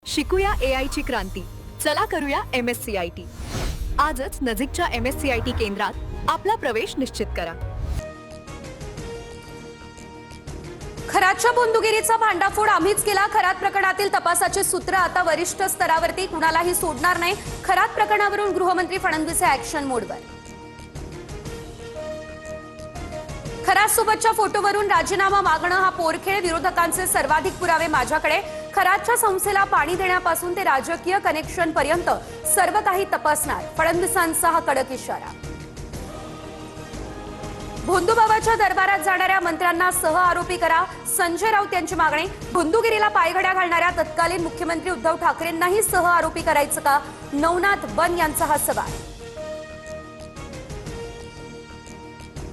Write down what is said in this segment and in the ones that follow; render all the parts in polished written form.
शिकूया AI ची क्रांती. चला करूया MSCIT. आजच नजीकच्या MSCIT केंद्रात आपला प्रवेश निश्चित करा. खरातच्या बंदुगिरीचा भांडाफोड आम्हीच केला. खरात प्रकरणातील तपासाचे सूत्र आता वरिष्ठ स्तरावरती कुणालाही सोडणार नाही. खरात प्रकरणावरून गृहमंत्री फडणवीस ऍक्शन मोडवर. खरात सोबतच्या फोटोवरून राजीनामा मागणं हा पोरखेळ. विरोधकांचे सर्वाधिक पुरावे माझ्याकडे. खरातच्या संस्थेला पाणी देण्यापासून ते राजकीय कनेक्शन पर्यंत सर्व काही तपासणार. फडणवीसांचा हा कडक इशारा. भोंदूबाबाच्या दरबारात जाणाऱ्या मंत्र्यांना सह आरोपी करा. संजय राऊत यांची मागणी. बंदुगिरीला पायघड्या घालणाऱ्या तत्कालीन मुख्यमंत्री उद्धव ठाकरेंनाही सह आरोपी करायचं का? नवनाथ बन यांचा हा सवाल.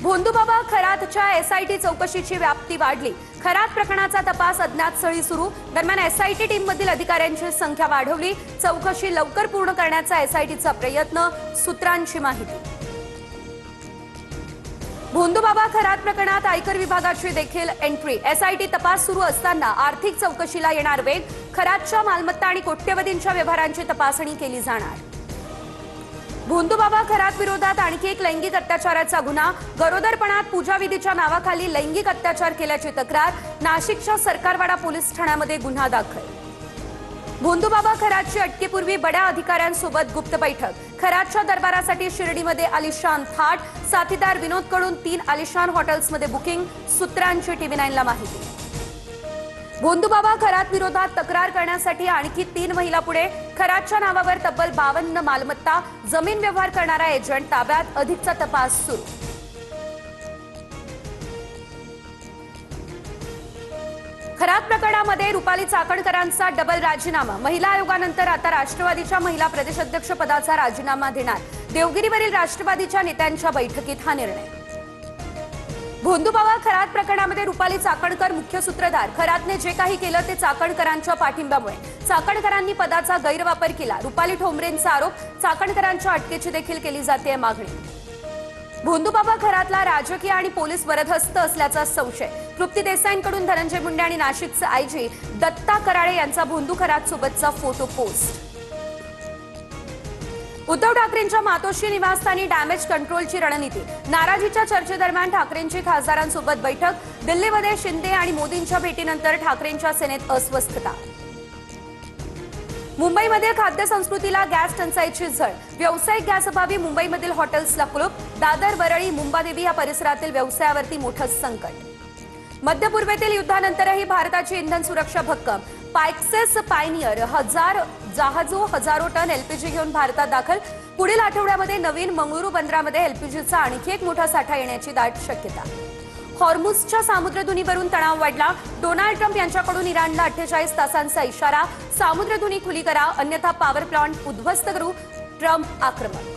भोंदूबाबा खरातच्या SIT चौकशीची व्याप्ती वाढली. खरात प्रकरणाचा तपास अज्ञात स्थळी सुरू. दरम्यान SIT टीम मधील अधिकाऱ्यांची संख्या वाढवली. चौकशी लवकर पूर्ण करण्याचा SITचा प्रयत्न. सूत्रांची माहिती. भोंदूबाबा खरात प्रकरणात आयकर विभागाची देखील एंट्री. SIT तपास सुरू असताना आर्थिक चौकशीला येणार वेग. खरातच्या मालमत्ता आणि कोट्यवधींच्या व्यवहारांची तपासणी केली जाणार. भोंदूबाबा खरात विरोधात आणखी एक लैंगिक अत्याचाराचा गुन्हा. गरोदरपणात पूजाविधीच्या नावाखाली लैंगिक अत्याचार केल्याची तक्रार. नाशिकच्या सरकारवाडा पोलीस ठाण्यामध्ये गुन्हा दाखल. भोंदूबाबा खरातची अटकेपूर्वी बड्या अधिकाऱ्यांसोबत गुप्त बैठक. खरातच्या दरबारासाठी शिर्डीमध्ये आलिशान थाट. साथीदार विनोदकडून 3 आलिशान हॉटेल्समध्ये बुकिंग. सूत्रांची TV9ला माहिती. भोंदूबाबा खरात विरोधात तक्रार करण्यासाठी आणखी 3 महिला पुढे. खरातच्या नावावर तब्बल 52 मालमत्ता. जमीन व्यवहार करणारा एजंट ताब्यात. अधिकचा तपास सुरू. खरात प्रकरणामध्ये रुपाली चाकणकरांचा डबल राजीनामा. महिला आयोगानंतर आता राष्ट्रवादीच्या महिला प्रदेशाध्यक्ष पदाचा राजीनामा देणार. देवगिरीवरील राष्ट्रवादीच्या नेत्यांच्या बैठकीत हा निर्णय. भोंदूबाबा खरात प्रकरणामध्ये रुपाली चाकणकर मुख्य सूत्रधार. खरातने जे काही केलं ते चाकणकरांच्या पाठिंब्यामुळे. चाकणकरांनी पदाचा गैरवापर केला. रुपाली ठोंबरेंचा आरोप. चाकणकरांच्या अटकेची देखील केली जाते मागणी. भोंदूबाबा खरातला राजकीय आणि पोलीस वरदहस्त असल्याचा संशय. तृप्ती देसाईंकडून धनंजय मुंडे आणि नाशिकचे IG दत्ता कराळे यांचा भोंदू खरात सोबतचा फोटो पोस्ट. उद्धव ठाकरेंच्या मातोश्री निवासस्थानी डॅमेज कंट्रोलची रणनीती. नाराजीच्या चर्चेदरम्यान ठाकरेंची खासदारांसोबत बैठक. दिल्लीमध्ये शिंदे आणि मोदींच्या भेटीनंतर ठाकरेंच्या सेनेत अस्वस्थता. मुंबईमध्ये खाद्य संस्कृतीला गॅस टंचाईची झळ. व्यावसायिक गॅसअभावी मुंबईमधील हॉटेल्सला कुलूप. दादर, वरळी, मुंबादेवी या परिसरातील व्यवसायावरती मोठं संकट. मध्य पूर्वेतील युद्धानंतरही भारताची इंधन सुरक्षा भक्कम. पायक्सेस पायनियर हजारो टन LPG घेऊन भारतात दाखल. पुढील आठवड्यामध्ये नवीन मंगळुरू बंदरामध्ये LPGचा आणखी एक मोठा साठा येण्याची दाट शक्यता. हॉर्मुझच्या सामुद्रधुनीवरून तणाव वाढला. डोनाल्ड ट्रम्प यांच्याकडून इराणला 48 तासांचा इशारा. सामुद्रधुनी खुली करा अन्यथा पॉवर प्लांट उद्ध्वस्त करू. ट्रम्प आक्रमक.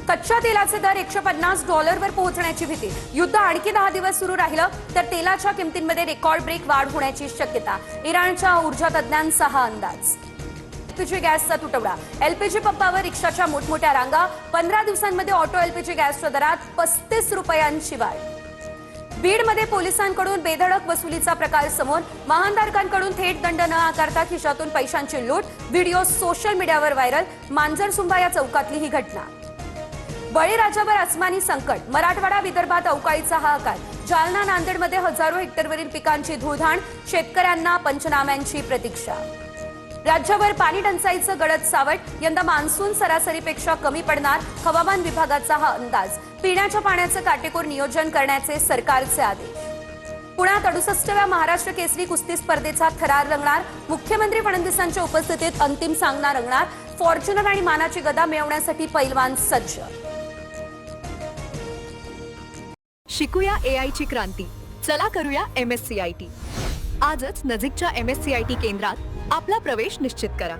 कच्च्या तेलाचे दर $150 वर पोहोचण्याची भीती. युद्ध आणखी 10 दिवस सुरू राहिलं तर तेलाच्या किमतींमध्ये रेकॉर्ड ब्रेक वाढ होण्याची शक्यता. इराणच्या ऊर्जा तज्ज्ञांचा हा अंदाज. LPG गॅसचा तुटवडा. LPG पंपावर रिक्षाच्या मोठमोठ्या रांगा. 15 दिवसांमध्ये ऑटो LPG गॅसच्या दरात 35 रुपयांची वाढ. बीडमध्ये पोलिसांकडून बेधडक वसुलीचा प्रकार समोर. वाहनधारकांकडून थेट दंड न आकारता खिशातून पैशांची लूट. व्हिडिओ सोशल मीडियावर व्हायरल. मांजरसुंबा या चौकातली ही घटना. बळीराजावर आसमानी संकट. मराठवाडा विदर्भात अवकाळीचा हाहाकार. जालना, नांदेडमध्ये हजारो हेक्टरवरील पिकांची धूळधाण. शेतकऱ्यांना पंचनाम्यांची प्रतीक्षा. राज्यावर पाणी टंचाईचं गडद सावट. यंदा मान्सून सरासरीपेक्षा कमी पडणार. हवामान विभागाचा हा अंदाज. पिण्याच्या पाण्याचं काटेकोर नियोजन करण्याचे सरकारचे आदेश. पुण्यात 68व्या महाराष्ट्र केसरी कुस्ती स्पर्धेचा थरार रंगणार. मुख्यमंत्री फडणवीसांच्या उपस्थितीत अंतिम सामना रंगणार. फॉर्च्युनर आणि मानाची गदा मिळवण्यासाठी पैलवान सज्ज. शिकूया AI ची क्रांती. चला करूया MSCIT. आजच नजीकच्या MSCIT केंद्रात आपला प्रवेश निश्चित करा.